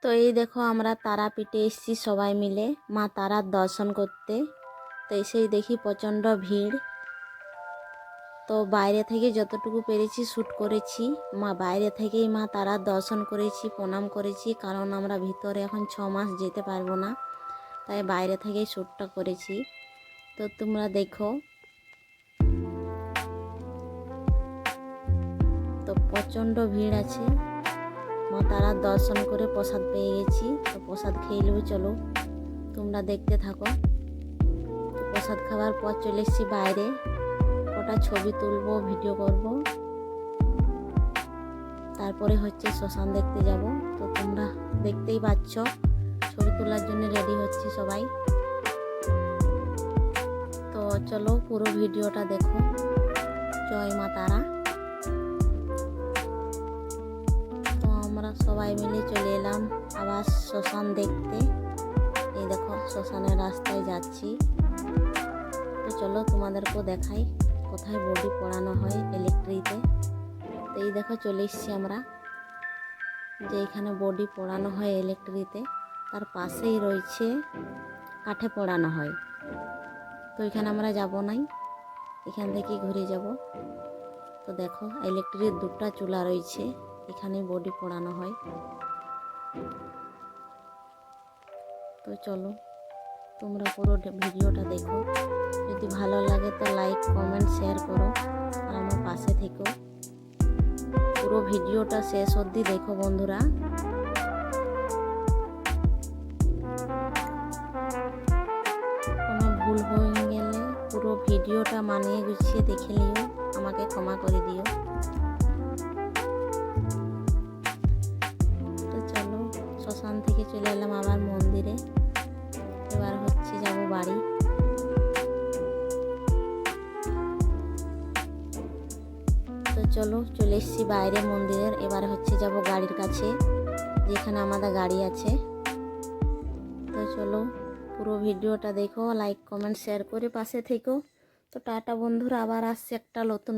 তো এই দেখো আমরা তারাপীঠে এসেছি সবাই মিলে মা তারার দর্শন করতে। তো এসেই দেখি প্রচণ্ড ভিড়। তো বাইরে থেকে যতটুকু পেরেছি শ্যুট করেছি। বাইরে থেকেই মা তারার দর্শন করেছি, প্রণাম করেছি, কারণ আমরা ভিতরে এখন 6 মাস যেতে পারবো না, তাই বাইরে থেকেই শ্যুটটা করেছি। তো তোমরা দেখো। তো প্রচণ্ড ভিড় আছে। মা তারার দর্শন করে প্রসাদ পেয়ে গেছি। তো প্রসাদ খেয়ে নেবো, চলো তোমরা দেখতে থাকো। তো প্রসাদ খাওয়ার পর চলে এসেছি বাইরে, ওটা ছবি তুলবো, ভিডিও করব, তারপরে হচ্ছে শ্মশান দেখতে যাব। তো তোমরা দেখতেই পাচ্ছ ছবি তোলার জন্য রেডি হচ্ছে সবাই। তো চলো পুরো ভিডিওটা দেখো। জয় মা তারা। তো আমরা সবাই মিলে চলে এলাম আবার শ্মশান দেখতে। এই দেখো শ্মশানের রাস্তায় যাচ্ছি। তো চলো তোমাদেরকেও দেখাই কোথায় বডি পোড়ানো হয় ইলেকট্রিতে। তো এই দেখো চলে এসেছি আমরা, যে এখানে বডি পোড়ানো হয় ইলেকট্রিতে, তার পাশেই রয়েছে কাঠে পোড়ানো হয়। তো এখানে আমরা যাব নাই, এখান থেকে ঘুরে যাব। তো দেখো ইলেকট্রিক দুটো চুলা রয়েছে, এখানে বডি পোড়ানো হয়। তো চলো তোমরা পুরো ভিডিওটা দেখো। যদি ভালো লাগে তো লাইক কমেন্ট শেয়ার করো, আর আমার পাশে থেকো। পুরো ভিডিওটা শেষ অবধি দেখো বন্ধুরা। কোনো ভুল হয়ে গেলে পুরো ভিডিওটা মানিয়ে গুছিয়ে দেখে নিও, আমাকে ক্ষমা করে দিও। তো চলো শ্মশান থেকে চলে এলাম আবার মন্দিরে, এবার হচ্ছে যাব বাড়ি। তো চলো চলে এসেছি বাইরে মন্দিরের, এবার হচ্ছে যাব গাড়ির কাছে, যেখানে আমাদের গাড়ি আছে। তো চলো পুরো ভিডিওটা দেখো, লাইক কমেন্ট শেয়ার করে পাশে থেকো। তো টাটা বন্ধুরা, আবার আসছে একটা নতুন